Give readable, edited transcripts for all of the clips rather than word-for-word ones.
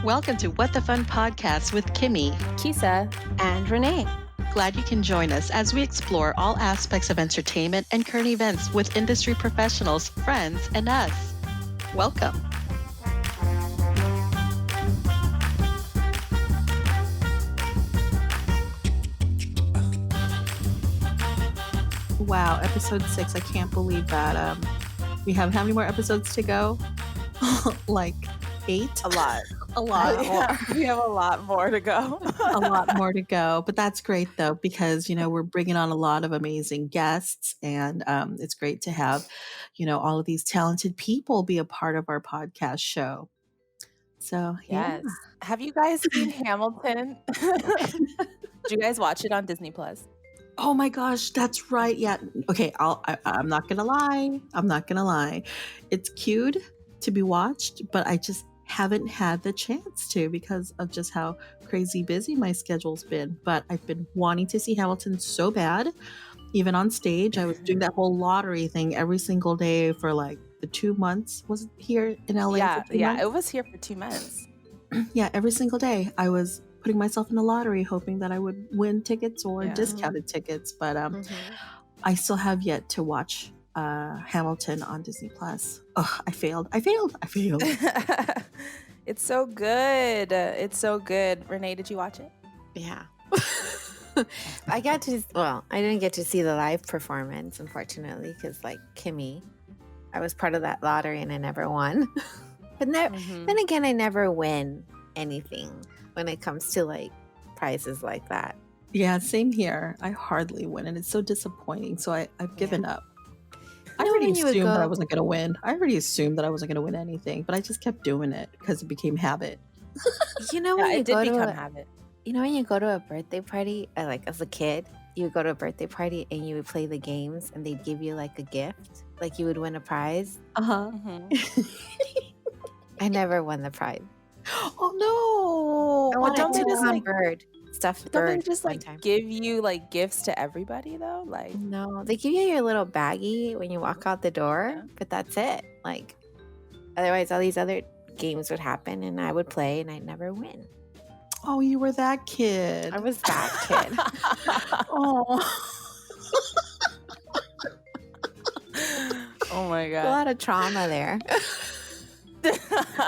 Welcome to What the Fun podcast with Kimmy, Kisa, and Renee. Glad you can join us as we explore all aspects of entertainment and current events with industry professionals, friends, and us. Welcome. Wow, episode 6. I can't believe that. We have how many more episodes to go? Like 8? A lot. A lot. Yeah, we have a lot more to go. A lot more to go. But that's great, though, because, we're bringing on a lot of amazing guests. And it's great to have, all of these talented people be a part of our podcast show. So, yes. Have you guys seen Hamilton? Did you guys watch it on Disney Plus? Oh my gosh, that's right. Yeah. Okay, I'm not going to lie. I'm not going to lie. It's cute to be watched, but I just haven't had the chance to because of just how crazy busy my schedule's been. But I've been wanting to see Hamilton so bad. Even on stage, I was doing that whole lottery thing every single day for like the 2 months. Was it here in LA? Yeah, for 2 months? It was here for 2 months. Yeah, every single day I was putting myself in a lottery, hoping that I would win tickets or discounted tickets. But I still have yet to watch Hamilton on Disney Plus. Oh, I failed. It's so good. It's so good. Renee, did you watch it? Yeah. I didn't get to see the live performance, unfortunately, because like Kimmy, I was part of that lottery and I never won. But then again, I never win anything when it comes to like prizes like that. Yeah, same here. I hardly win, and it's so disappointing. So I've given up. I already assumed that I wasn't going to win. I already assumed that I wasn't going to win anything, but I just kept doing it because it became habit. You know, when it you did go become to habit. you know when you go to a birthday party, like as a kid, you would go to a birthday party and you would play the games, and they'd give you like a gift, like you would win a prize. I never won the prize. Oh no! I don't they just like stuffed don't they bird? just like give you like gifts to everybody though? Like No, they give you your little baggie when you walk out the door, but that's it. Like otherwise, all these other games would happen, and I would play, and I'd never win. Oh, you were that kid. I was that kid. Oh. Oh my A god. lot of trauma there.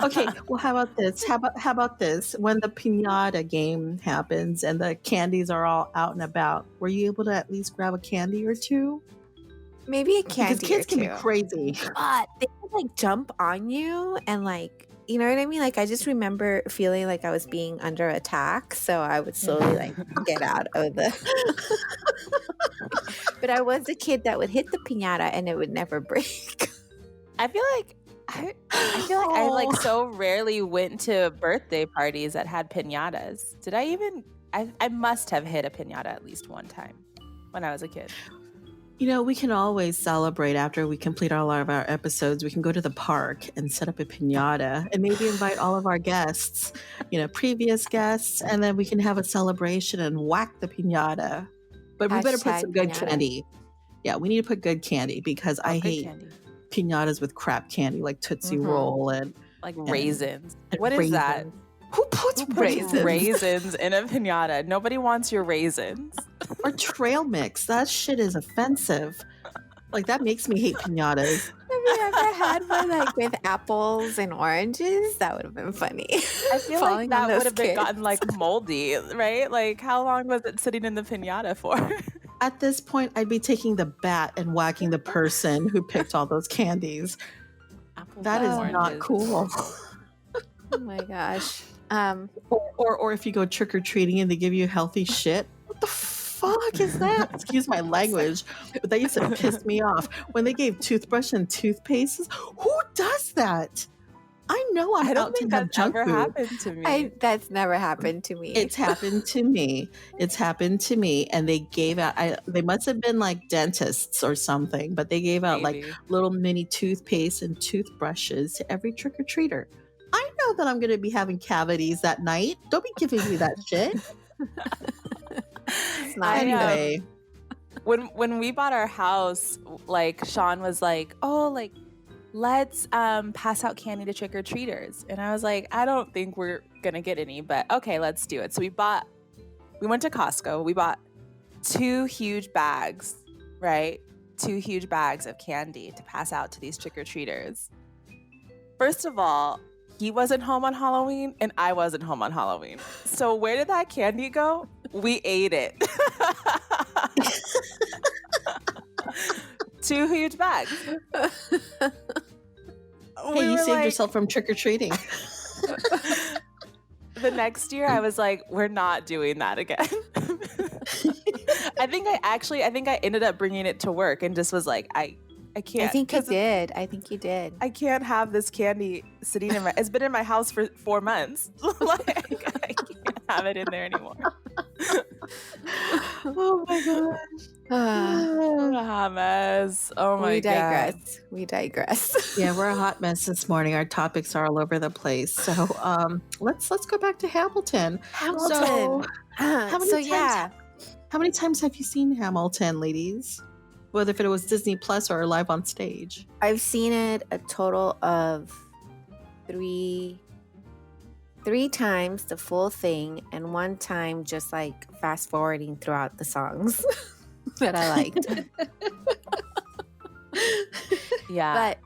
Okay, well, how about this? How about this? When the piñata game happens and the candies are all out and about, were you able to at least grab a candy or two? Maybe a candy Because kids or can two. be crazy. But they would like jump on you and like, you know what I mean? Like I just remember feeling like I was being under attack, so I would slowly like get out of the. But I was a kid that would hit the piñata and it would never break. I feel like I like so rarely went to birthday parties that had piñatas. Did I even? I must have hit a piñata at least one time when I was a kid. We can always celebrate after we complete all of our episodes. We can go to the park and set up a piñata and maybe invite all of our guests, previous guests, and then we can have a celebration and whack the piñata. But we better put some good piñata. candy. Yeah, we need to put good candy because I hate piñatas with crap candy like Tootsie Roll and like raisins. and What is that? raisins. Who puts raisins? Raisins in a piñata. Nobody wants your raisins. Or trail mix. That shit is offensive. Like that makes me hate piñatas. Have you ever had one like with apples and oranges? That would have been funny. I feel like that would have been gotten like moldy, right? Like how long was it sitting in the piñata for? At this point, I'd be taking the bat and whacking the person who picked all those candies. That is not cool. Oh my gosh. Or if you go trick or treating and they give you healthy shit, what the fuck is that? Excuse my language, but that used to piss me off when they gave toothbrush and toothpaste. Who does that? I know I don't out think to have that's junk ever food. happened to me. That's never happened to me. It's happened to me. It's happened to me. And they gave out, they must have been like dentists or something, but they gave out like little mini toothpaste and toothbrushes to every trick or treater. I know that I'm going to be having cavities that night. Don't be giving me that shit. Anyway. When we bought our house, like Sean was like, oh, like let's pass out candy to trick-or-treaters. And I was like, I don't think we're going to get any, but okay, let's do it. So we went to Costco. We bought 2 huge bags, right? 2 huge bags of candy to pass out to these trick-or-treaters. First of all, he wasn't home on Halloween and I wasn't home on Halloween. So where did that candy go? We ate it. 2 huge bags. Hey, you saved yourself from trick-or-treating. The next year I was like, we're not doing that again. I think I ended up bringing it to work and just was like, I can't. I think you did. I can't have this candy sitting in it's been in my house for 4 months. Like, I can't have it in there anymore. Oh my gosh. Hot mess. Oh my God. We digress. Yeah, we're a hot mess this morning. Our topics are all over the place. So let's go back to Hamilton. So, how many times have you seen Hamilton, ladies? Whether if it was Disney Plus or live on stage. I've seen it a total of 3 times, the full thing, and 1 time just like fast forwarding throughout the songs that I liked. Yeah. But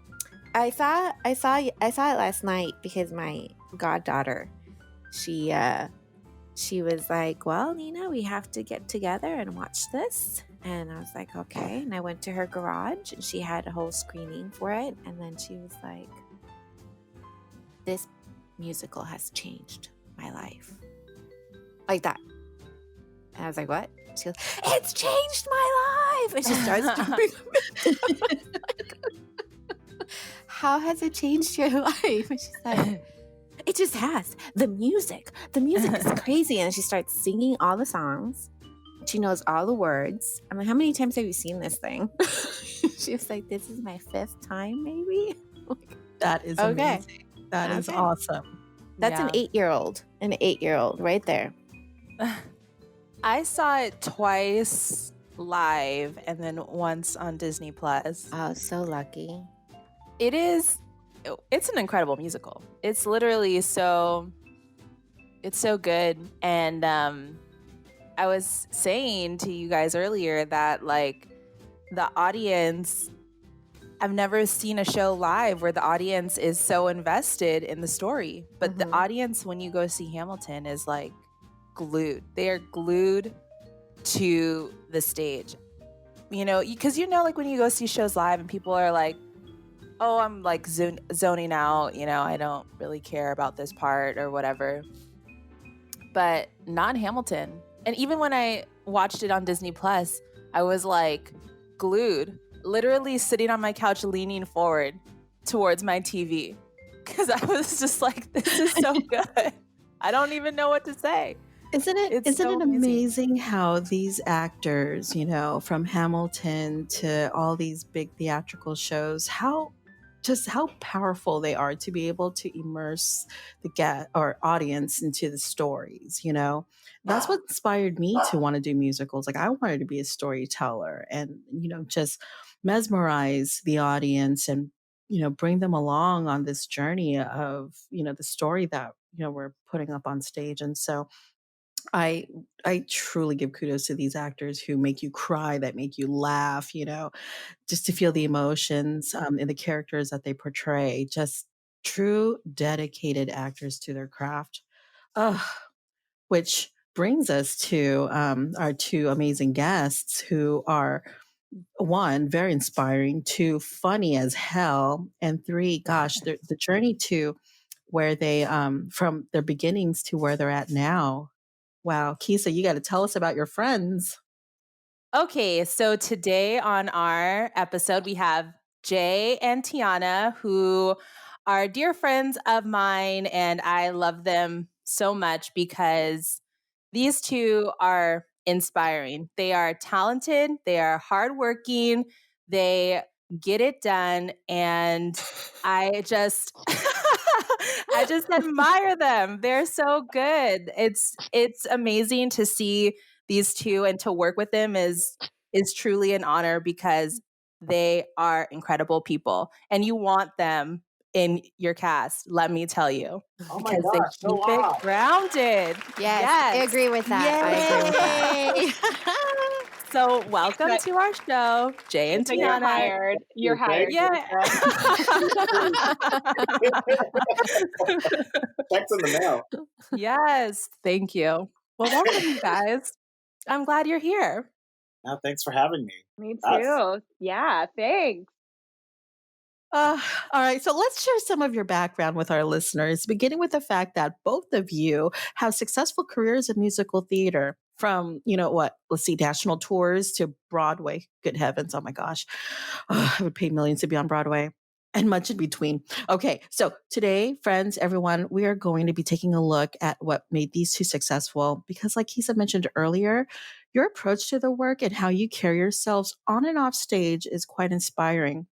I saw it last night because my goddaughter, she was like, well, Nina, we have to get together and watch this. And I was like, okay. And I went to her garage and she had a whole screening for it. And then she was like, this musical has changed my life. Like that. And I was like, what? She goes, it's changed my life. And she starts jumping. How has it changed your life? And she's like, it just has. The music is crazy. And she starts singing all the songs. She knows all the words. I'm like, how many times have you seen this thing? She was like, this is my 5th time, maybe. That is amazing. That is awesome. That's an 8-year-old. An 8-year-old right there. I saw it twice live and then once on Disney Plus. Oh, so lucky. It's an incredible musical. It's literally it's so good. And I was saying to you guys earlier that like the audience, I've never seen a show live where the audience is so invested in the story. But the audience, when you go see Hamilton, is like glued. They are glued to the stage. You know, because like when you go see shows live and people are like, oh, I'm like zoning out, I don't really care about this part or whatever. But not Hamilton. And even when I watched it on Disney Plus, I was like glued, literally sitting on my couch, leaning forward towards my TV. Because I was just like, this is so good. I don't even know what to say. Isn't it amazing how these actors, from Hamilton to all these big theatrical shows, how powerful they are to be able to immerse the audience into the stories, That's what inspired me to want to do musicals. Like I wanted to be a storyteller and, just mesmerize the audience and, bring them along on this journey of, the story that, we're putting up on stage. And so I truly give kudos to these actors who make you cry, that make you laugh, just to feel the emotions in the characters that they portray. Just true dedicated actors to their craft. Which brings us to our 2 amazing guests who are 1, very inspiring, 2, funny as hell, and 3, gosh, the journey to where they from their beginnings to where they're at now. Wow, Kisa, you got to tell us about your friends. Okay, so today on our episode, we have Jay and Tiana, who are dear friends of mine, and I love them so much because these 2 are inspiring. They are talented, they are hardworking, they get it done, and I just I just admire them. They're so good. It's amazing to see these 2 and to work with them is truly an honor because They are incredible people, and you want them in your cast, let me tell you, Oh my because they gosh, so keep it wow. grounded. Yes, I agree with that. I agree with that. Yay! So welcome But- to our show, Jay and So you're Tiana. hired. You're hired. Yeah. Checks in the mail. Yes, thank you. Well, welcome, you guys. I'm glad you're here. No, thanks for having me. Me too. That's- Yeah, thanks. All right, so let's share some of your background with our listeners, beginning with the fact that both of you have successful careers in musical theater from, let's see, national tours to Broadway. Good heavens, oh my gosh. I would pay millions to be on Broadway and much in between. Okay, so today, friends, everyone, we are going to be taking a look at what made these two successful because, like Kisa mentioned earlier, your approach to the work and how you carry yourselves on and off stage is quite inspiring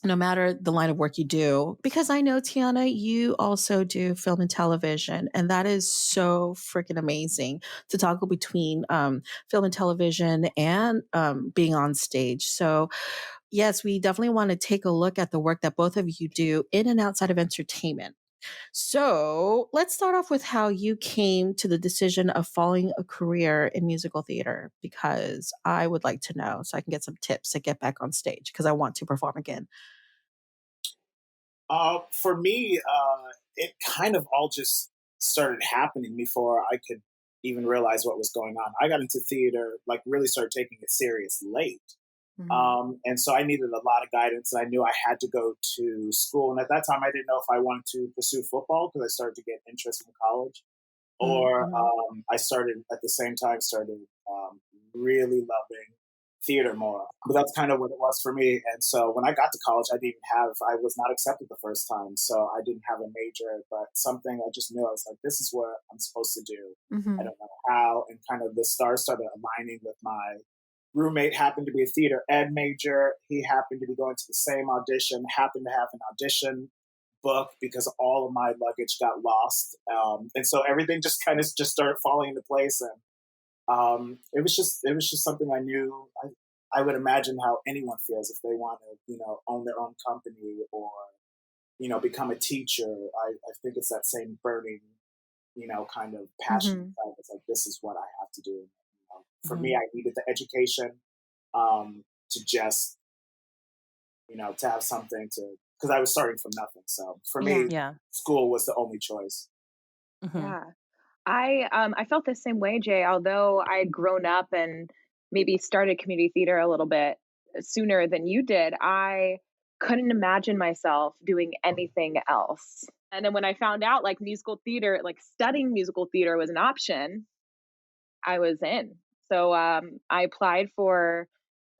no matter the line of work you do. Because I know, Tiana, you also do film and television, and that is so freaking amazing to toggle between film and television and being on stage. So, yes, we definitely want to take a look at the work that both of you do in and outside of entertainment. So, let's start off with how you came to the decision of following a career in musical theater, because I would like to know so I can get some tips to get back on stage because I want to perform again. For me, it kind of all just started happening before I could even realize what was going on. I got into theater, like really started taking it serious late. And so I needed a lot of guidance, and I knew I had to go to school. And at that time, I didn't know if I wanted to pursue football because I started to get interest in college, or I started at the same time really loving theater more. But that's kind of what it was for me. And so when I got to college, I was not accepted the first time. So I didn't have a major, but something I just knew I was like, this is what I'm supposed to do. I don't know how. And kind of the stars started aligning with my roommate happened to be a theater ed major. He happened to be going to the same audition, happened to have an audition book because all of my luggage got lost. And so everything just kind of just started falling into place. And it was just something I knew. I would imagine how anyone feels if they want to, own their own company or, become a teacher. I think it's that same burning, kind of passion. It's like, this is what I have to do. For me, I needed the education to just, to have something because I was starting from nothing. So for me, school was the only choice. Yeah. I felt the same way, Jay, although I had grown up and maybe started community theater a little bit sooner than you did. I couldn't imagine myself doing anything else. And then when I found out like musical theater, like studying musical theater was an option, I was in. So I applied for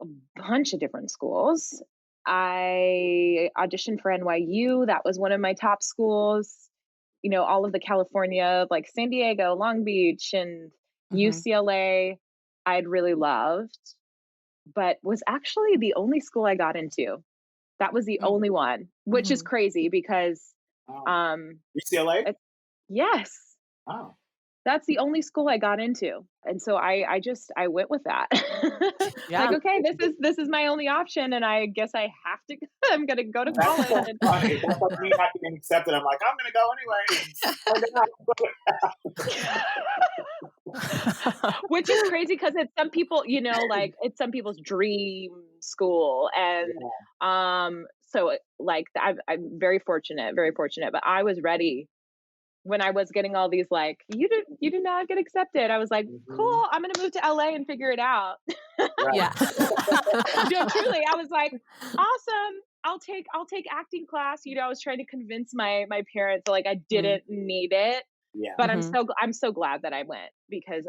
a bunch of different schools. I auditioned for NYU. That was one of my top schools. All of the California, like San Diego, Long Beach, and UCLA, I'd really loved, but was actually the only school I got into. That was the only one, which is crazy because UCLA? Yes. Oh. That's the only school I got into. And so I went with that. Yeah. Like, okay, this is my only option. And I guess I have to, I'm going to go to college. That's funny. That's like me not getting accepted. I'm like, I'm going to go anyway. Which is crazy because it's some people, like it's some people's dream school. And so like I'm very fortunate, but I was ready when I was getting all these like, you did not get accepted. I was like, cool, I'm gonna move to LA and figure it out. Yeah. No, truly, I was like, awesome. I'll take acting class. I was trying to convince my parents like I didn't need it. Yeah. But I'm so glad that I went because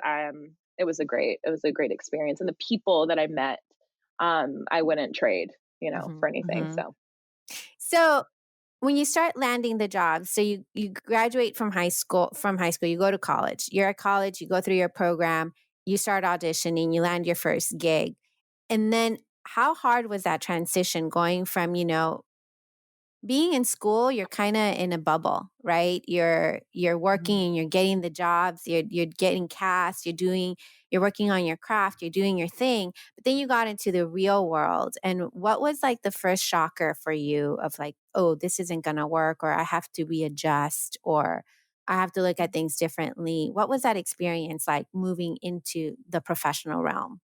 it was a great experience. And the people that I met, I wouldn't trade, for anything. So when you start landing the jobs, so you graduate from high school, you go to college. You're at college, you go through your program, you start auditioning, you land your first gig. And then how hard was that transition going from, being in school, you're kind of in a bubble, right? You're working and you're getting the jobs, you're getting cast, you're working on your craft, you're doing your thing. But then you got into the real world. And what was like the first shocker for you of like, oh, this isn't gonna work, or I have to readjust, or I have to look at things differently? What was that experience like moving into the professional realm?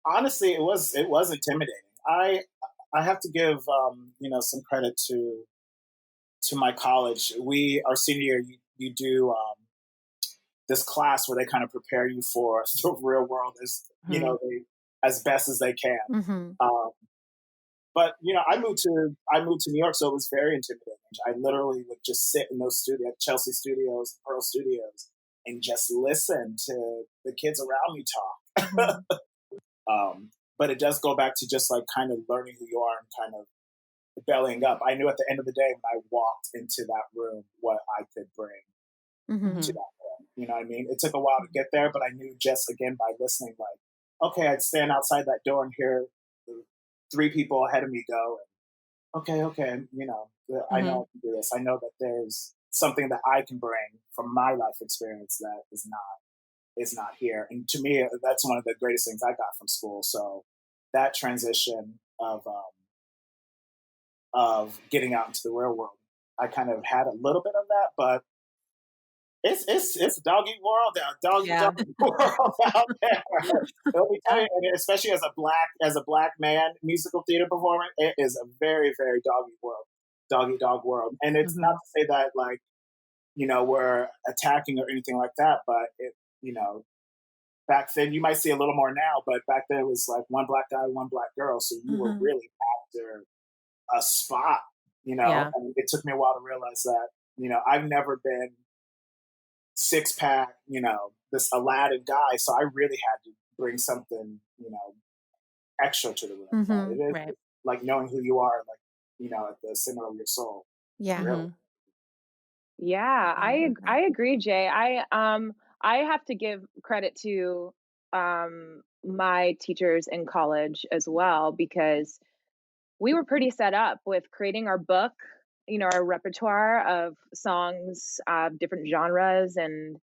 Honestly, it was intimidating. I have to give some credit to my college. Our senior year, you do this class where they kind of prepare you for the real world as best as they can. Mm-hmm. But I moved to New York, so it was very intimidating. I literally would just sit in those studios, Chelsea Studios, Pearl Studios, and just listen to the kids around me talk. Mm-hmm. But it does go back to just like kind of learning who you are and kind of bellying up. I knew at the end of the day when I walked into that room what I could bring Mm-hmm. to that room. You know what I mean? It took a while to get there, but I knew just again by listening, like, okay, I'd stand outside that door and hear the 3 people ahead of me go, okay, I know I can do this. I know that there's something that I can bring from my life experience that is not here. And to me, that's one of the greatest things I got from school. So that transition of getting out into the real world, I kind of had a little bit of that, but it's dog eat world out, dog eat world out there. Let me tell you, and especially as a black man musical theater performer, it is a very very dog eat world, dog eat dog world. And it's not to say that like we're attacking or anything like that, but back then you might see a little more now, but back then it was like one black guy, one black girl, so you were really after a spot. And it took me a while to realize that I've never been six-pack, this Aladdin guy, so I really had to bring something extra to the room. Mm-hmm. It is Right. like knowing who you are, like at the center of your soul. Yeah. Really. Yeah, I agree, Jay. I have to give credit to my teachers in college as well, because we were pretty set up with creating our book, our repertoire of songs, different genres and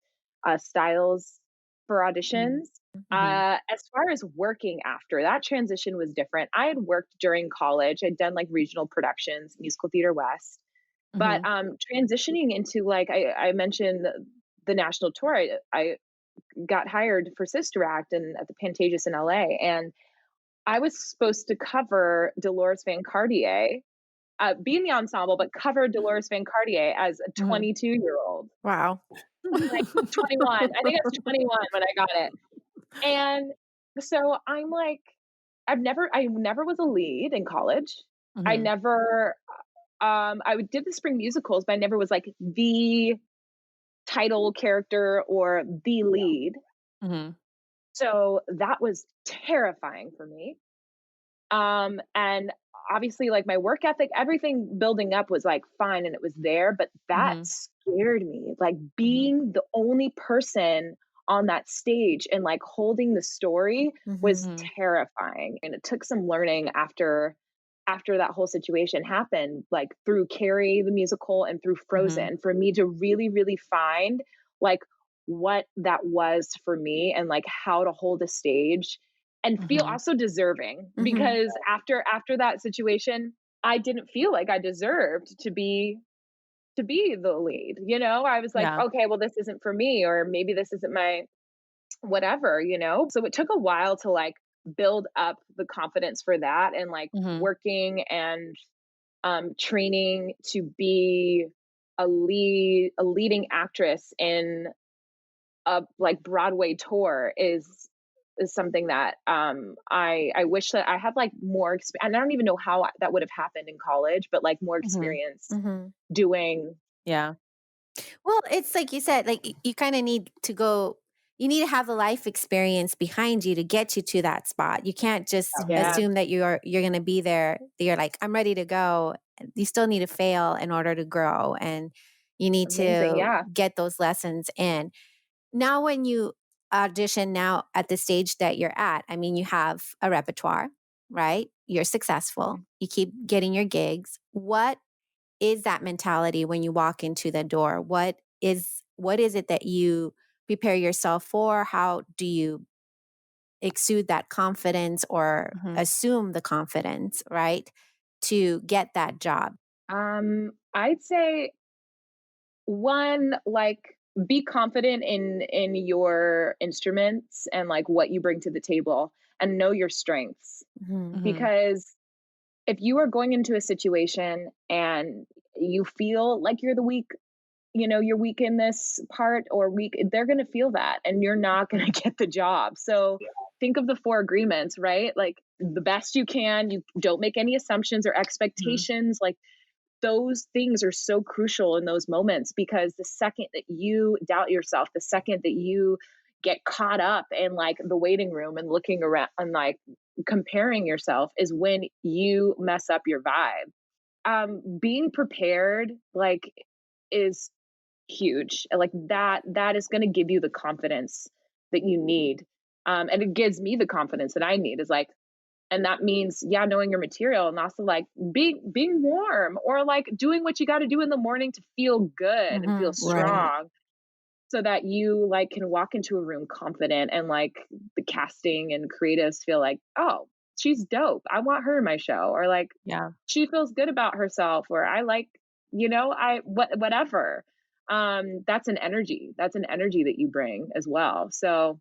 styles for auditions. As far as working after, that transition was different. I had worked during college. I'd done like regional productions, Musical Theater West. But transitioning into like I mentioned the national tour, I got hired for Sister Act and at the Pantages in LA, and I was supposed to cover Dolores Van Cartier, be in the ensemble, but cover Dolores Van Cartier as a 22-year-old. Wow. Like 21. I think I was 21 when I got it. And so I'm like, I never was a lead in college. I never I did the spring musicals, but I never was like the title character or the lead. So that was terrifying for me. And obviously like my work ethic, everything building up was like fine and it was there, but that scared me. Like being the only person on that stage and like holding the story was terrifying. And it took some learning after that whole situation happened, like through Carrie the musical and through Frozen, for me to really really find like what that was for me and like how to hold a stage and feel also deserving, because after that situation I didn't feel like I deserved to be the lead. I was like, okay, well this isn't for me, or maybe this isn't my whatever. So it took a while to like build up the confidence for that, and like working and training to be a leading actress in a like Broadway tour is something that I wish that I had like more and I don't even know how that would have happened in college, but like more experience doing. Yeah. Well, it's like you said, like you kind of need to go, you need to have the life experience behind you to get you to that spot. You can't just assume that you're going to be there. You're like, I'm ready to go. You still need to fail in order to grow, and you need to get those lessons in. Now, when you audition now at the stage that you're at, I mean, you have a repertoire, right? you're successful, you keep getting your gigs. What is that mentality when you walk into the door? What is it that you prepare yourself for? How do you exude that confidence or assume the confidence, right, to get that job? I'd say one, like, be confident in your instruments and like what you bring to the table, and know your strengths. Because if you are going into a situation and you feel like you're the weak, you're weak in this part or weak, they're going to feel that and you're not going to get the job. So think of the 4 agreements, right? Like, the best you can, you don't make any assumptions or expectations. Like, those things are so crucial in those moments, because the second that you doubt yourself, the second that you get caught up in like the waiting room and looking around and like comparing yourself, is when you mess up your vibe. Being prepared, like, is huge. Like, that is going to give you the confidence that you need. And it gives me the confidence that I need, is like, and that means, knowing your material, and also like being warm, or like doing what you got to do in the morning to feel good and feel strong, so that you like can walk into a room confident, and like the casting and creatives feel like, oh, she's dope, I want her in my show, or like, she feels good about herself, or I like, whatever. That's an energy that you bring as well. So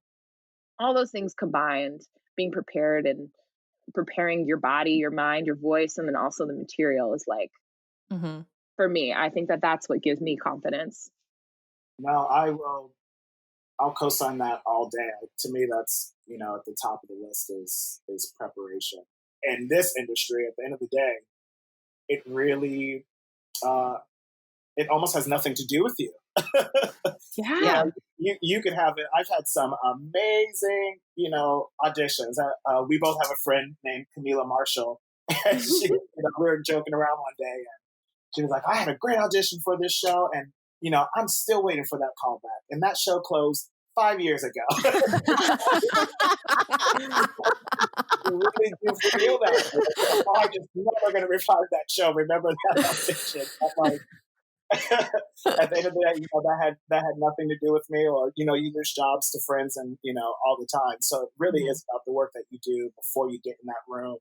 all those things combined, being prepared and preparing your body, your mind, your voice, and then also the material, is like, for me, I think that that's what gives me confidence. No, I'll co-sign that all day. To me, that's, at the top of the list is preparation. In this industry, at the end of the day, it really, it almost has nothing to do with you. You could have it. I've had some amazing, auditions. We both have a friend named Camila Marshall. And we were joking around one day, and she was like, I had a great audition for this show, and, I'm still waiting for that call back. And that show closed 5 years ago. You really do feel that. I'm just never going to revive that show. Remember that audition. I'm like, at the end of the day, that had nothing to do with me, or, you lose jobs to friends and, all the time. So it really is about the work that you do before you get in that room,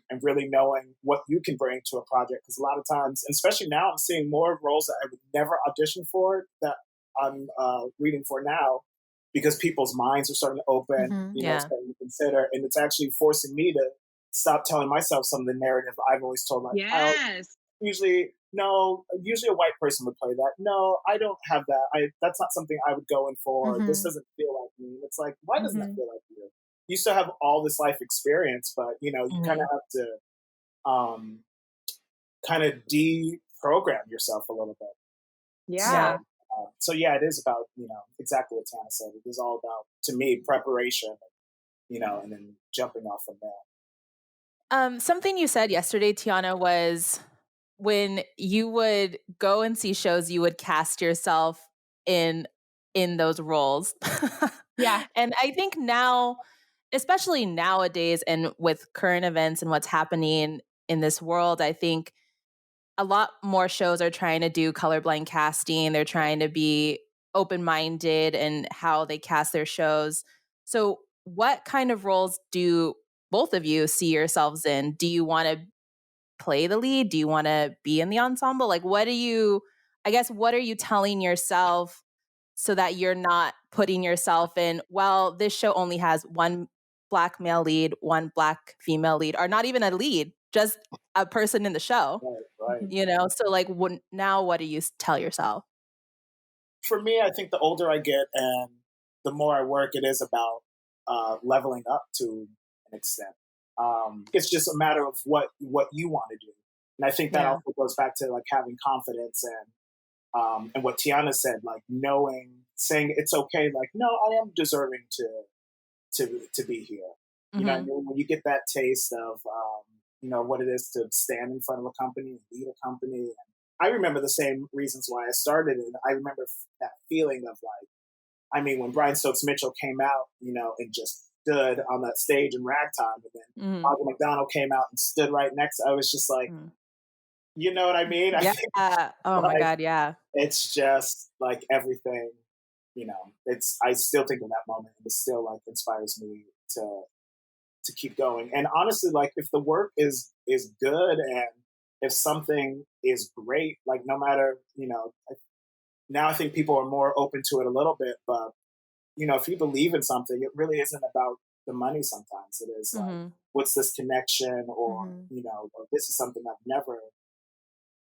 and really knowing what you can bring to a project. Because a lot of times, and especially now, I'm seeing more roles that I would never audition for that I'm reading for now, because people's minds are starting to open, starting to consider, and it's actually forcing me to stop telling myself some of the narrative I've always told myself. Usually a white person would play that. No, I don't have that. That's not something I would go in for. This doesn't feel like me. It's like, why doesn't that feel like you? You still have all this life experience, but you kind of have to kind of deprogram yourself a little bit. So it is about, exactly what Tiana said. It is all about, to me, preparation, and then jumping off from there. Something you said yesterday, Tiana, was when you would go and see shows, you would cast yourself in those roles. And I think now, especially nowadays, and with current events and what's happening in this world, I think a lot more shows are trying to do colorblind casting. They're trying to be open-minded in how they cast their shows. So what kind of roles do both of you see yourselves in? Do you want to play the lead? Do you want to be in the ensemble? Like, what are you telling yourself so that you're not putting yourself in, well, this show only has one Black male lead, one Black female lead, or not even a lead, just a person in the show. Right. So like, now what do you tell yourself? For me, I think the older I get and the more I work, it is about leveling up to an extent. It's just a matter of what you want to do. And I think that also goes back to like having confidence and what Tiana said, like saying it's okay. Like, no, I am deserving to be here. When you get that taste of, what it is to stand in front of a company and lead a company. And I remember the same reasons why I started. And I remember that feeling of like, when Brian Stokes Mitchell came out, and just stood on that stage in ragtime, and then Michael McDonald came out and stood right next. I was just like, you know what I mean? I Yeah. think Oh my like, God. Yeah. it's just like everything, I still think of that moment, and it still like inspires me to keep going. And honestly, like if the work is good, and if something is great, like no matter, now I think people are more open to it a little bit, but if you believe in something, it really isn't about the money sometimes. It is like, what's this connection, or, or this is something I've never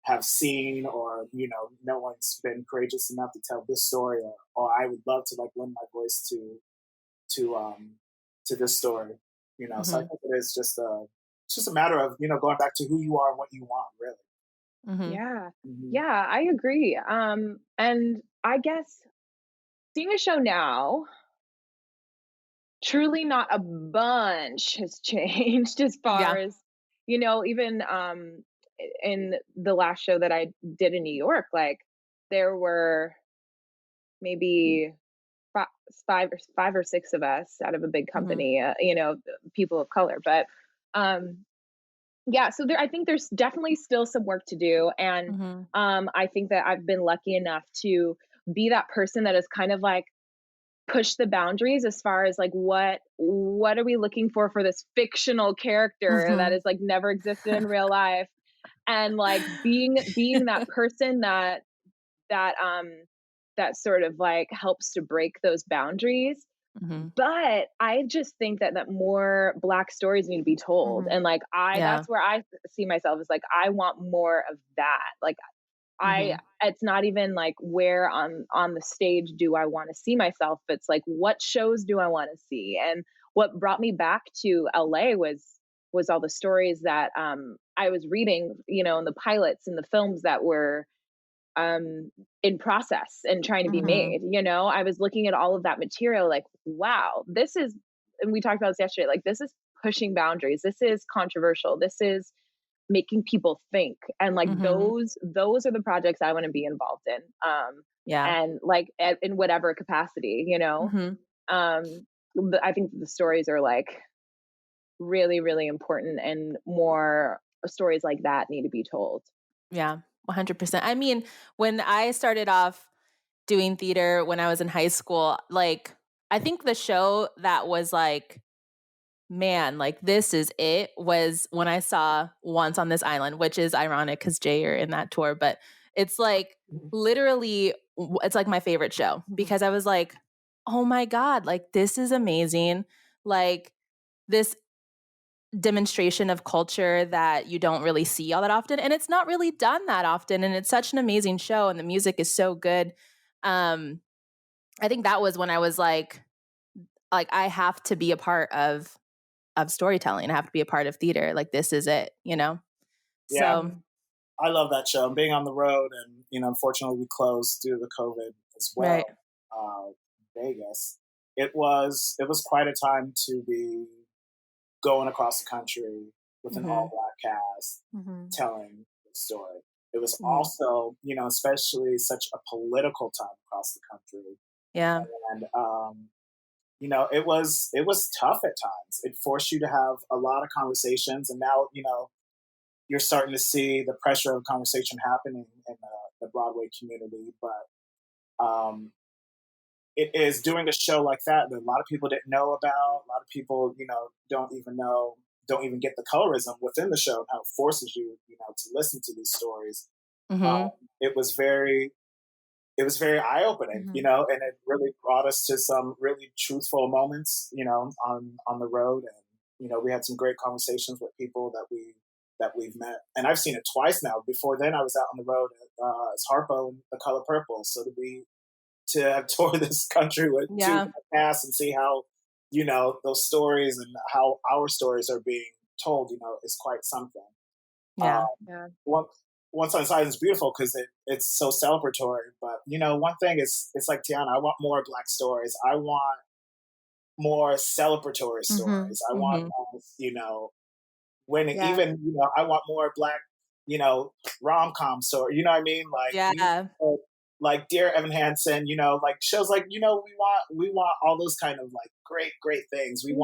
have seen, or, no one's been courageous enough to tell this story, or I would love to like lend my voice to this story, So I think it is it's just a matter of, going back to who you are and what you want, really. Yeah. Mhm. Yeah, I agree. And I guess seeing a show now, truly not a bunch has changed as far Yeah. as, even in the last show that I did in New York, like there were maybe five or six of us out of a big company, people of color. But yeah, so I think there's definitely still some work to do. And I think that I've been lucky enough to be that person that is kind of like push the boundaries as far as like what are we looking for this fictional character that is like never existed in real life, and like being that person that that sort of like helps to break those boundaries. But I just think that more Black stories need to be told, and like that's where I see myself, is like I want more of that. Like it's not even like where on the stage do I want to see myself, but it's like what shows do I want to see. And what brought me back to LA was all the stories that I was reading, in the pilots and the films that were in process and trying to be made. I was looking at all of that material like, wow, this is, and we talked about this yesterday, like this is pushing boundaries, this is controversial, this is making people think. And like those are the projects I want to be involved in. And like in whatever capacity, I think the stories are like really, really important, and more stories like that need to be told. Yeah, 100%. I mean, when I started off doing theater when I was in high school, like I think the show that was like, man, like this is it, was when I saw Once on This Island, which is ironic because Jay, you're in that tour, but it's like literally, it's like my favorite show, because I was like, oh my God, like this is amazing. Like this demonstration of culture that you don't really see all that often, and it's not really done that often, and it's such an amazing show, and the music is so good. I think that was when I was like I have to be a part of storytelling. I have to be a part of theater. Like this is it, Yeah. So I love that show. Being on the road, and unfortunately we closed due to the COVID as well. Right. Vegas. It was quite a time to be going across the country with an all Black cast, telling the story. It was also, especially such a political time across the country. Yeah. And it was tough at times. It forced you to have a lot of conversations, and now you're starting to see the pressure of conversation happening in the Broadway community. But it is doing a show like that a lot of people didn't know about. A lot of people, don't even get the colorism within the show, and how it forces you, to listen to these stories. It was very eye-opening, and it really brought us to some really truthful moments, on the road. And, we had some great conversations with people that we've met. And I've seen it twice now. Before then, I was out on the road as Harpo and The Color Purple. So to have toured this country with two casts and see how, those stories and how our stories are being told, is quite something. Yeah. Once on This Island is beautiful because it's so celebratory. But, one thing is, it's like Tiana, I want more Black stories. I want more celebratory stories. I want, even, I want more Black, rom-com story. You know what I mean? Like, like Dear Evan Hansen, like shows like, we want all those kind of like great things. We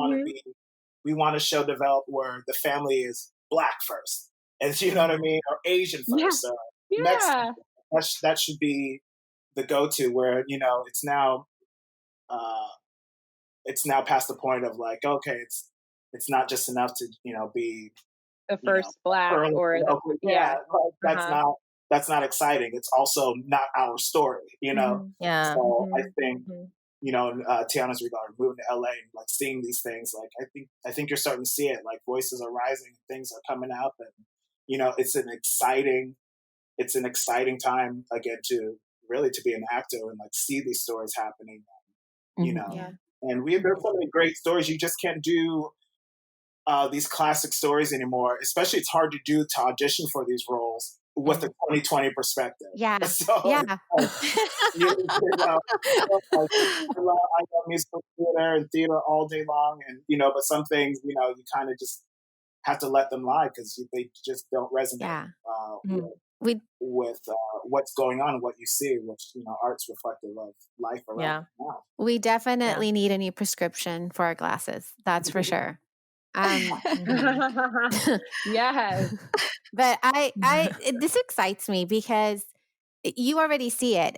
want a show developed where the family is Black first, and you know what I mean, or Asian Yeah. first, or Yeah. Mexican. That should be the go-to, where it's now past the point of like, okay, it's not just enough to be the first Black early, or like, uh-huh. that's not exciting. It's also not our story, Yeah. So I think in Tiana's regard, moving to LA and like seeing these things, like I think you're starting to see it. Like voices are rising, things are coming up, and it's an exciting time again to really to be an actor and like see these stories happening. Yeah. And there's so many great stories. You just can't do these classic stories anymore. Especially, it's hard to do to audition for these roles with a 2020 perspective. Yeah. So Yeah. I love musical theater and theater all day long, and but some things you kind of just have to let them lie because they just don't resonate with what's going on and what you see, which art's reflective of life around now. We definitely need a new prescription for our glasses. That's for sure. Yes. But this excites me because you already see it.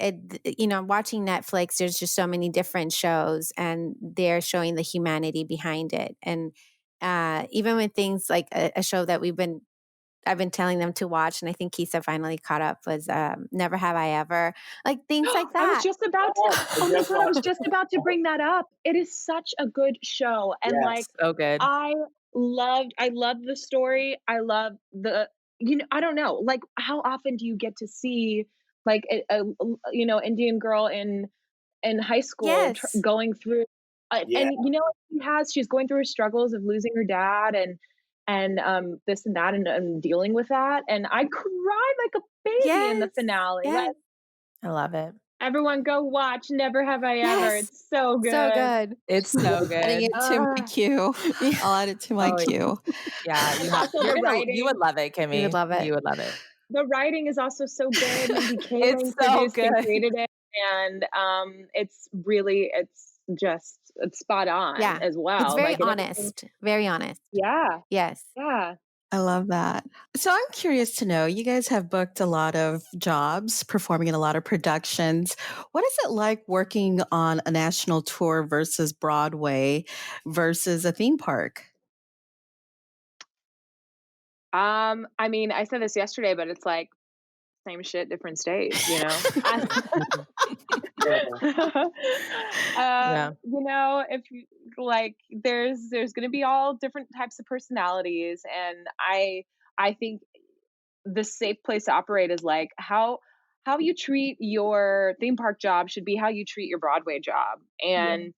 Watching Netflix, there's just so many different shows and they're showing the humanity behind it. And even with things like a show that I've been telling them to watch, and I think Kisa finally caught up, was Never Have I Ever, like things like that. I was just about to I was just about to bring that up. It is such a good show. And like so good. I love the story. I love the I don't know, like how often do you get to see like a Indian girl in high school going through and she's going through her struggles of losing her dad and this and that and dealing with that, and I cried like a baby in the finale. Yes. I love it. Everyone go watch Never Have I Ever. It's so good. So good. It's so good. Adding it to my queue. I'll add it to my queue. Yeah, you would love it, Kimmy. You would love it. You would love it. The writing is also so good. Mindy Kaling It's so produced and good. created it, and it's spot on as well. It's very Like, honest. Very honest. Yeah. Yes. Yeah. I love that. So I'm curious to know, you guys have booked a lot of jobs, performing in a lot of productions. What is it like working on a national tour versus Broadway versus a theme park? I mean, I said this yesterday, but it's like same shit, different stage, if you like there's going to be all different types of personalities, and I think the safe place to operate is like how you treat your theme park job should be how you treat your Broadway job, and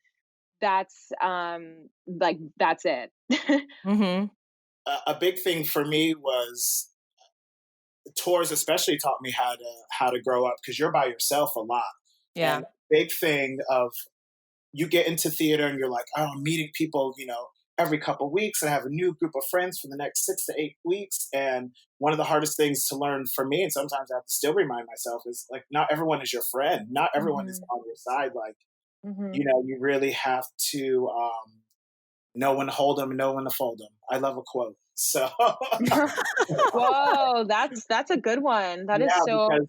that's that's it. A big thing for me was tours especially taught me how to grow up, because you're by yourself a lot. Yeah. And big thing of you get into theater and you're like, oh, I'm meeting people, every couple of weeks, and I have a new group of friends for the next 6 to 8 weeks. And one of the hardest things to learn for me, and sometimes I have to still remind myself, is like, not everyone is your friend. Not everyone is on your side. Like, you really have to know when to hold them and know when to fold them. I love a quote. So whoa, that's a good one. That is so, because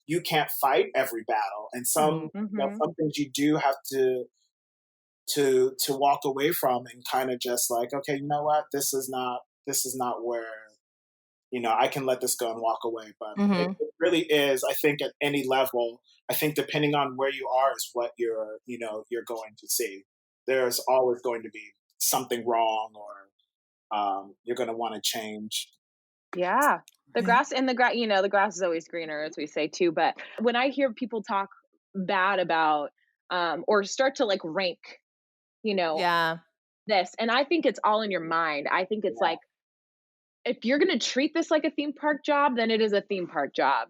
you can't fight every battle, and some some things you do have to walk away from, and kind of just like, okay, you know what, this is not where I can let this go and walk away. But it really is, I think, at any level, I think depending on where you are is what you're going to see. There's always going to be something wrong, or you're going to want to change. Yeah. The grass the grass is always greener, as we say too. But when I hear people talk bad about or start to like rank, this, and I think it's all in your mind. I think it's like, if you're going to treat this like a theme park job, then it is a theme park job.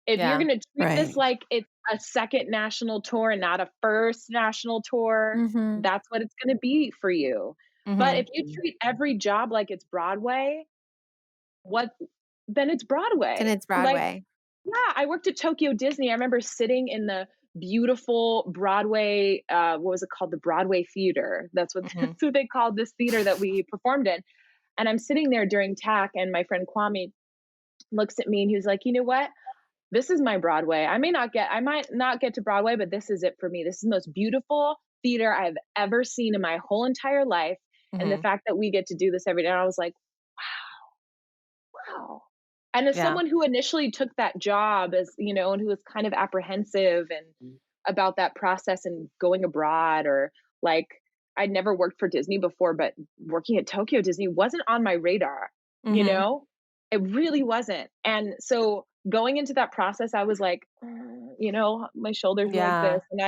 If you're going to treat this like it's a second national tour and not a first national tour, that's what it's going to be for you. But if you treat every job like it's Broadway, then it's Broadway. And it's Broadway. Yeah, I worked at Tokyo Disney. I remember sitting in the beautiful Broadway, what was it called? The Broadway Theater. That's what, Mhm. that's what they called this theater that we performed in. And I'm sitting there during TAC, and my friend Kwame looks at me and he was like, you know what? This is my Broadway. I might not get to Broadway, but this is it for me. This is the most beautiful theater I've ever seen in my whole entire life. And the Mhm. fact that we get to do this every day, I was like, wow. And as Yeah. someone who initially took that job, as you know, and who was kind of apprehensive and about that process and going abroad, or like, I'd never worked for Disney before, but working at Tokyo Disney wasn't on my radar, you Mhm. know? It really wasn't. And so going into that process, I was like, you know, my shoulders were like Yeah. this. And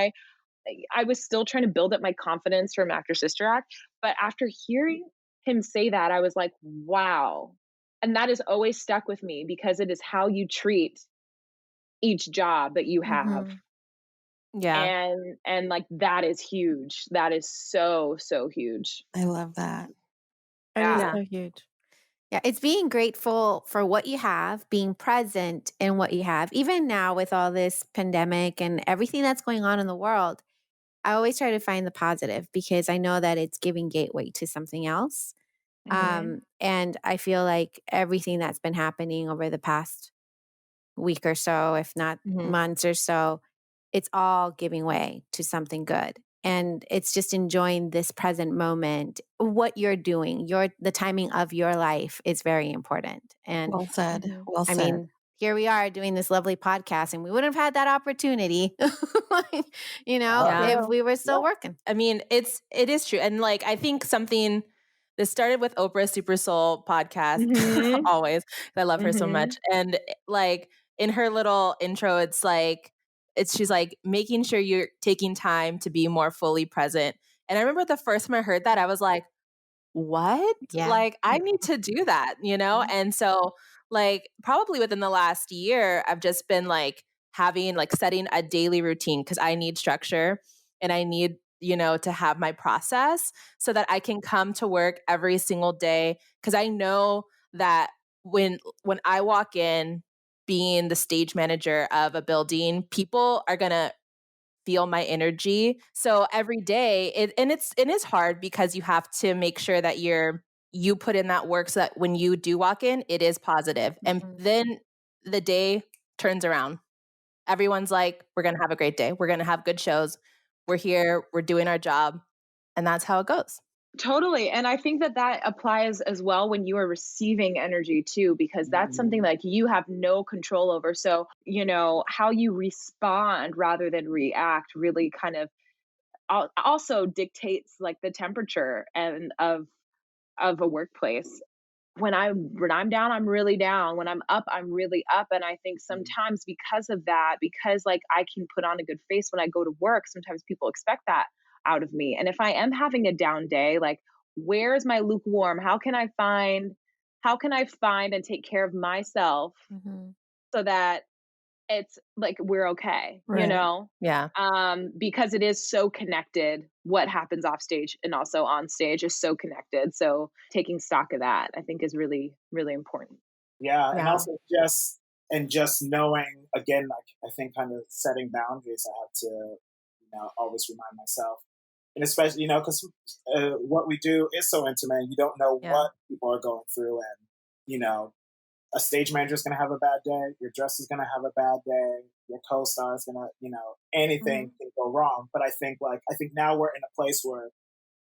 I was still trying to build up my confidence from Actor Sister Act. But after hearing him say that, I was like, wow. And that has always stuck with me because it is how you treat each job that you have. Mhm. Yeah. And like, that is huge. That is so, so huge. I love that. That is Yeah. so huge. Yeah, it's being grateful for what you have, being present in what you have. Even now with all this pandemic and everything that's going on in the world, I always try to find the positive because I know that it's giving gateway to something else. Mhm. And I feel like everything that's been happening over the past week or so, if not Mhm. months or so, it's all giving way to something good. And it's just enjoying this present moment. What you're doing, the timing of your life is very important. And Well said. Mhm. Well I said. mean, here we are doing this lovely podcast, and we wouldn't have had that opportunity, Yeah. if we were still working. I mean, it is true. And like, I think something this started with Oprah's Super Soul podcast, Mhm. always. I love her so much. Mhm. And like in her little intro, she's like making sure you're taking time to be more fully present. And I remember the first time I heard that, I was like, what? Yeah. Like, I need to do that, you know? Mhm. And so, like, probably within the last year, I've just been like setting a daily routine because I need structure and I need, to have my process so that I can come to work every single day. Cause I know that when I walk in, being the stage manager of a building, people are gonna feel my energy. So every day, it is hard because you have to make sure that you put in that work so that when you do walk in, it is positive. And Mhm. then the day turns around. Everyone's like, we're gonna have a great day. We're gonna have good shows. We're here, we're doing our job. And that's how it goes. Totally. And I think that that applies as well when you are receiving energy too, because that's something like you have no control over. So, you know, how you respond rather than react really kind of also dictates like the temperature and of a workplace. When I'm down, I'm really down. When I'm up, I'm really up. And I think sometimes because of that, because like I can put on a good face when I go to work, sometimes people expect that out of me. And if I am having a down day, like where's my lukewarm? How can I find and take care of myself Mhm. so that it's like we're okay, you Right. know? Yeah. Because it is so connected. What happens off stage and also on stage is so connected. So taking stock of that, I think, is really, really important. Yeah, and Yeah. also just knowing again, like I think kind of setting boundaries. I have to, always remind myself, and especially because what we do is so intimate. You don't know Yeah. what people are going through, and you know, a stage manager is going to have a bad day. Your dress is going to have a bad day. Your co-star is going to, anything can go wrong. But I think now we're in a place where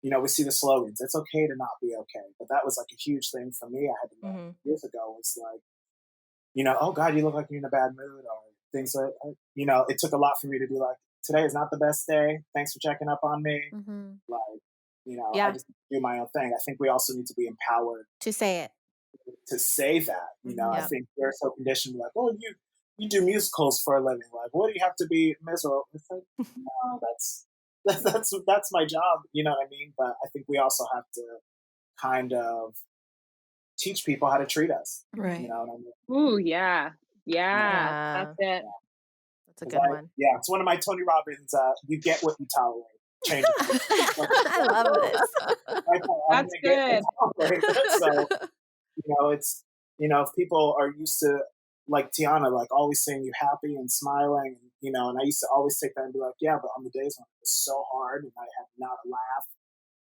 we see the slogans. It's okay to not be okay. But that was like a huge thing for me. I had to learn Mhm. years ago. It's like, oh God, you look like you're in a bad mood, or things like, it took a lot for me to be like, today is not the best day. Thanks for checking up on me. Mhm. Like, I Yeah. just do my own thing. I think we also need to be empowered To say it. to say that. Mhm. I Yeah. think we're so conditioned, like, oh, you do musicals for a living. Like, what do you have to be miserable? It's like, no, that's my job. You know what I mean? But I think we also have to kind of teach people how to treat us. Right. You know what I mean? Ooh, yeah. Yeah. Yeah. That's it. That's a 'Cause good one. yeah, it's one of my Tony Robbins. You get what you tolerate. Change it. I love this. I'm That's gonna get good. what I tolerate. So it's if people are used to like Tiana, like always saying you happy and smiling, and I used to always take that and be like, yeah, but on the days when it was so hard and I had not a laugh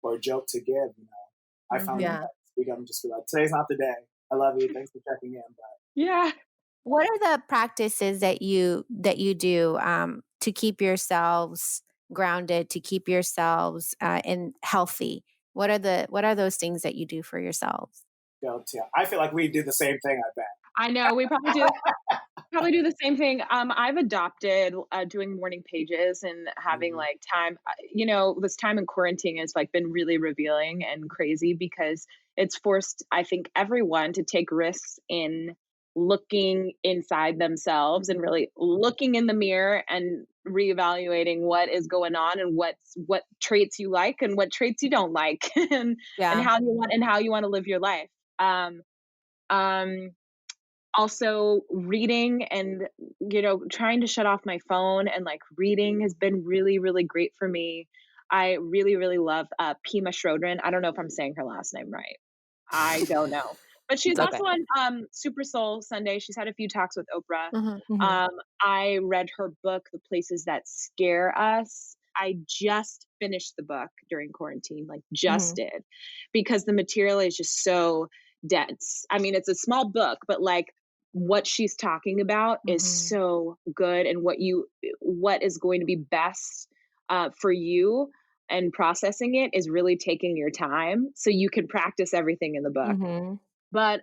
or a joke to give, I found Yeah. that speak up and just be like, today's not the day. I love you. Thanks for checking in. But Yeah. What are the practices that you do to keep yourselves grounded, to keep yourselves in healthy? What are those things that you do for yourselves? Tiana, I feel like we do the same thing, I bet. I know we probably do. Probably do the same thing. I've adopted doing morning pages and having Mhm. like time. This time in quarantine has like been really revealing and crazy because it's forced, I think, everyone to take risks in looking inside themselves and really looking in the mirror and reevaluating what is going on and what traits you like and what traits you don't like and Yeah. how you want to live your life. Um, um, Also reading and trying to shut off my phone and like reading has been really really great for me. I really really love Pima Shodrin. I don't know if I'm saying her last name right. I don't know, but she's It's okay. also on Super Soul Sunday. She's had a few talks with Oprah. Mhm. I read her book The Places That Scare Us. I just finished the book during quarantine, like just did, because the material is just so dense. I mean, it's a small book, but like what she's talking about is so good, and what is going to be best for you and processing it is really taking your time so you can practice everything in the book. Mhm. But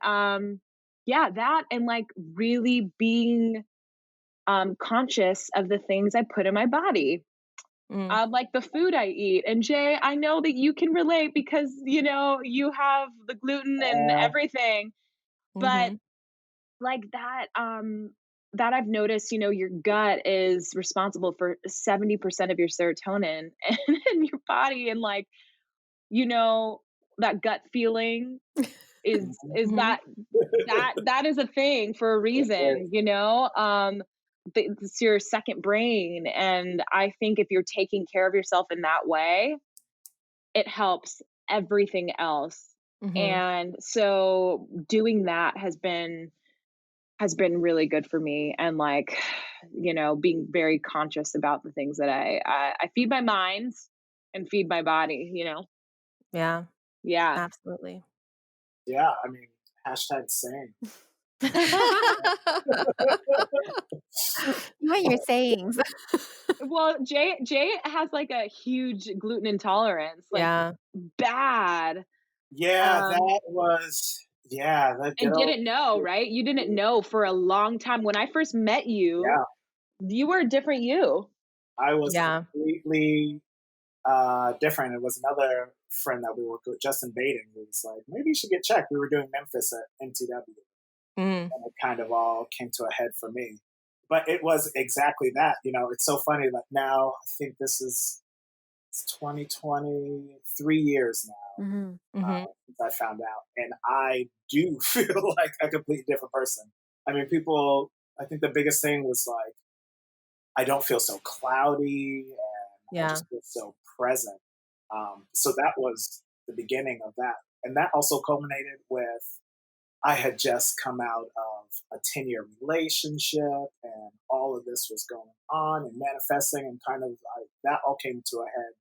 yeah, that and like really being conscious of the things I put in my body. Mm. Like the food I eat. And Jay, I know that you can relate because you have the gluten and everything. But Mhm. like that I've noticed, your gut is responsible for 70% of your serotonin in your body. And like, that gut feeling is Mhm. that is a thing for a reason, it's your second brain. And I think if you're taking care of yourself in that way, it helps everything else. Mhm. And so doing that has been really good for me. And like, being very conscious about the things that I feed my mind and feed my body, Yeah. Yeah. Absolutely. Yeah, I mean, hashtag same. What you're sayings. Well, Jay has like a huge gluten intolerance, like Yeah. bad. Yeah, Um, that good and old, didn't know, right? You didn't know for a long time. When I first met you, yeah, you were a different you. I was Yeah. completely different. It was another friend that we worked with, Justin Baden, who was like, maybe you should get checked. We were doing Memphis at NTW, Mhm. and it kind of all came to a head for me. But it was exactly that. It's so funny that now I think it's 2020, 3 years now Mhm. since I found out, and I do feel like a completely different person. I mean, people. I think the biggest thing was like I don't feel so cloudy, and I Yeah. just feel so present. So that was the beginning of that, and that also culminated with I had just come out of a 10-year relationship, and all of this was going on and manifesting, and kind of that all came to a head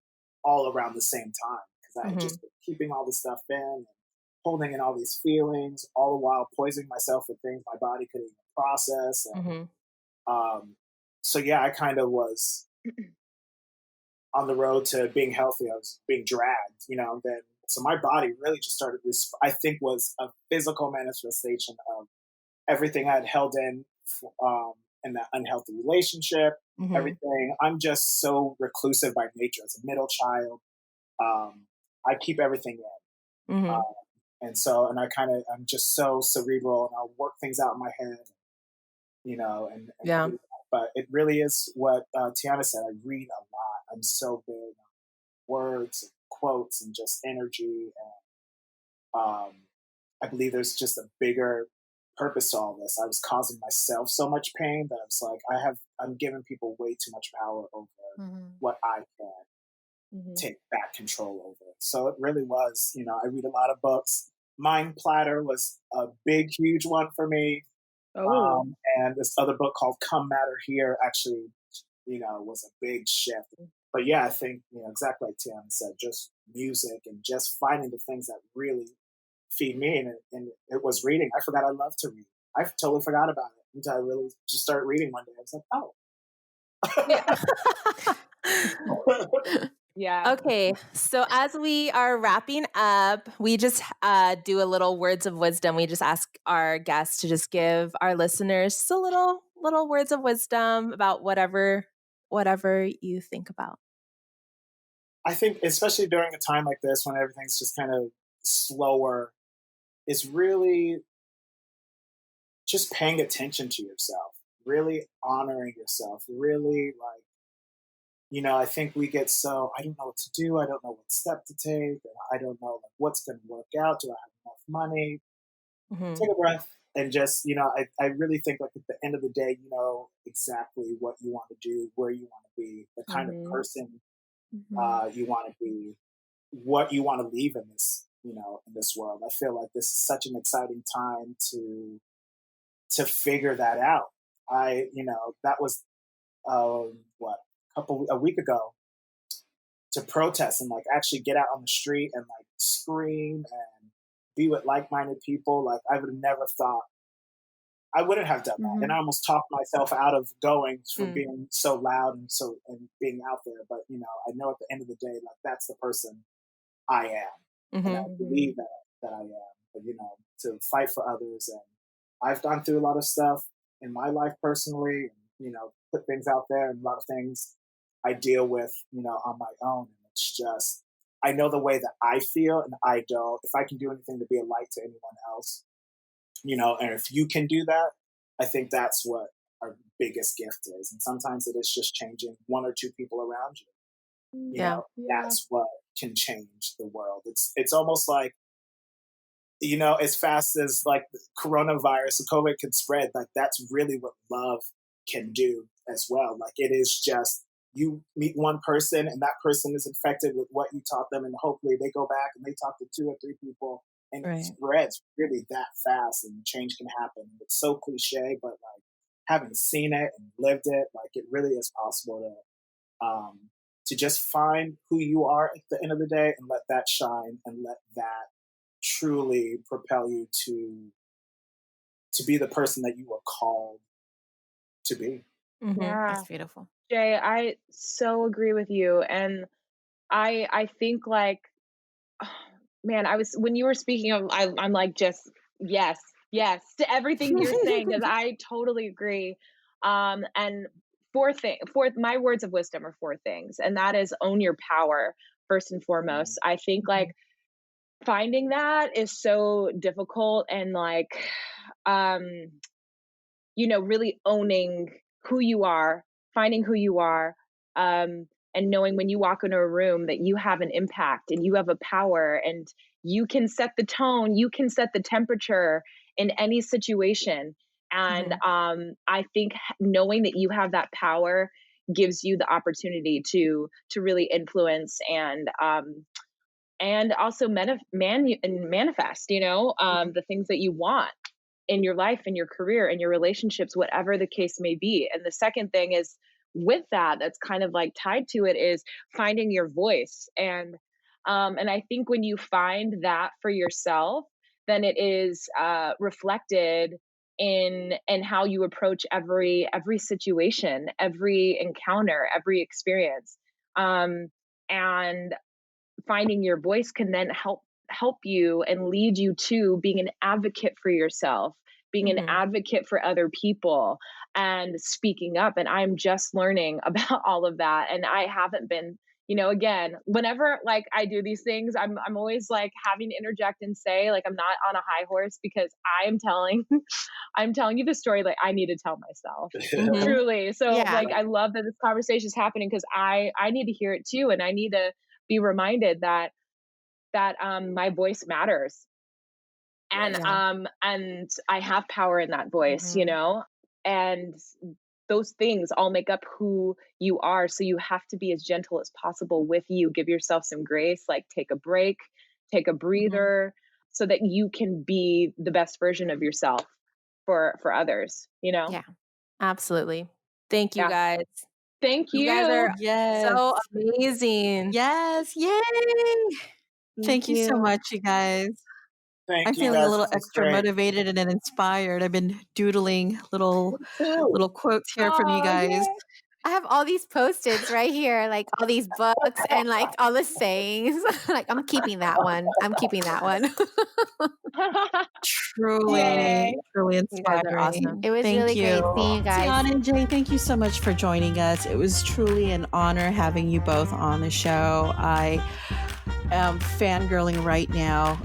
all around the same time because I had Mhm. just been keeping all this stuff in, and holding in all these feelings, all the while poisoning myself with things my body couldn't even process. And Mhm. so, yeah, I kind of was on the road to being healthy. I was being dragged, then so my body really just started I think was a physical manifestation of everything I had held in that unhealthy relationship, Mhm. everything. I'm just so reclusive by nature as a middle child. I keep everything in. Mhm. And I'm just so cerebral, and I'll work things out in my head, and Yeah. do that. But it really is what Tiana said. I read a lot. I'm so big on words and quotes and just energy. And I believe there's just a bigger purpose to all this. I was causing myself so much pain that I was like, I'm giving people way too much power over what I can take back control over. So it really was, I read a lot of books. Mind Platter was a big, huge one for me. Oh. And this other book called Come Matter Here actually, was a big shift. But yeah, I think, exactly like Tiana said, just music and just finding the things that really feed me. And it was reading. I forgot I love to read. I totally forgot about it until I really just started reading one day. I was like, oh. Yeah. Yeah. Okay, so as we are wrapping up, we just do a little words of wisdom. We just ask our guests to just give our listeners just a little words of wisdom about whatever you think about. I think, especially during a time like this when everything's just kind of slower, is really just paying attention to yourself, really honoring yourself, really I think we get so, I don't know what to do. I don't know what step to take. And I don't know what's going to work out. Do I have enough money? Mm-hmm. Take a breath and just, I really think at the end of the day, you know exactly what you want to do, where you want to be, the kind of person you want to be, what you want to leave in this, in this world. I feel like this is such an exciting time to figure that out. That was a week ago, to protest and actually get out on the street and scream and be with like-minded people. I would have never thought I wouldn't have done that. And I almost talked myself out of going for being so loud and being out there. But I know at the end of the day, that's the person I am. And I believe that I am. But to fight for others, and I've gone through a lot of stuff in my life personally, and put things out there, and a lot of things I deal with, on my own. And it's just, I know the way that I feel, and I don't. If I can do anything to be a light to anyone else, and if you can do that, I think that's what our biggest gift is. And sometimes it is just changing one or two people around you. That's what can change the world. It's almost like, as fast as the coronavirus, the COVID can spread, that's really what love can do as well. It is just, you meet one person and that person is infected with what you taught them, and hopefully they go back and they talk to 2 or 3 people, and it spreads really that fast, and change can happen. It's so cliche, but having seen it and lived it, it really is possible to just find who you are at the end of the day and let that shine, and let that truly propel you to be the person that you were called to be. Yeah. That's beautiful. Jay, I so agree with you. And I think man, when you were speaking of, I'm just yes to everything you're saying, because I totally agree. And my words of wisdom are 4 things, and that is own your power first and foremost. I think finding that is so difficult, and really owning who you are, finding who you are, and knowing when you walk into a room that you have an impact and you have a power, and you can set the tone, you can set the temperature in any situation. And I think knowing that you have that power gives you the opportunity to really influence and also manifest, the things that you want in your life, in your career, in your relationships, whatever the case may be. And the second thing is, with that's kind of tied to it, is finding your voice. And I think when you find that for yourself, then it is reflected in how you approach every situation, every encounter, every experience. And finding your voice can then help you and lead you to being an advocate for yourself, being an advocate for other people, and speaking up. And I'm just learning about all of that. And I haven't been, again, whenever I do these things, I'm always having to interject and say, I'm not on a high horse, because I'm telling you the story I need to tell myself. Truly. So I love that this conversation is happening, because I need to hear it too. And I need to be reminded that my voice matters, and I have power in that voice, and those things all make up who you are. So you have to be as gentle as possible with you. Give yourself some grace, take a break, take a breather, so that you can be the best version of yourself. for others, Yeah. Absolutely. Thank you guys. Thank you. You guys are Yes. so amazing. Yes. Yay. Thank you so much, you guys. Thank I'm you feeling guys. a little This was extra great. motivated and inspired. I've been doodling little quotes here from you guys. Yeah. I have all these Post-its right here, like all these books and like all the sayings. Like I'm keeping that one. Truly, Yay. truly You guys are inspiring. awesome. It was Thank really you. great seeing you guys. Tiana and Jay, thank you so much for joining us. It was truly an honor having you both on the show. I am fangirling right now.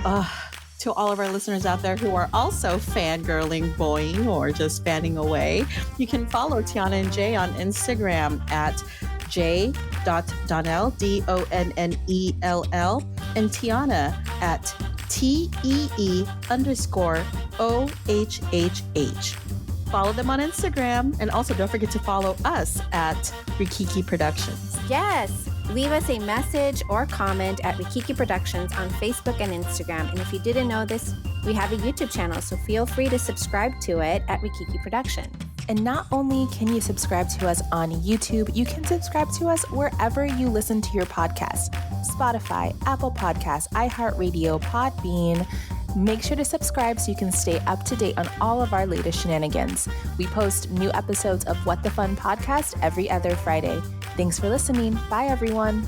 To all of our listeners out there who are also fangirling, boing, or just fanning away, you can follow Tiana and Jay on Instagram at j.donnell, Donnell, and Tiana at TEE_OHHH. Follow them on Instagram, and also don't forget to follow us at Rikiki Productions. Yes. Leave us a message or comment at Rikiki Productions on Facebook and Instagram. And if you didn't know this, we have a YouTube channel, so feel free to subscribe to it at Rikiki Productions. And not only can you subscribe to us on YouTube, you can subscribe to us wherever you listen to your podcast. Spotify, Apple Podcasts, iHeartRadio, Podbean. Make sure to subscribe so you can stay up to date on all of our latest shenanigans. We post new episodes of WtFun podcast every other Friday. Thanks for listening. Bye, everyone.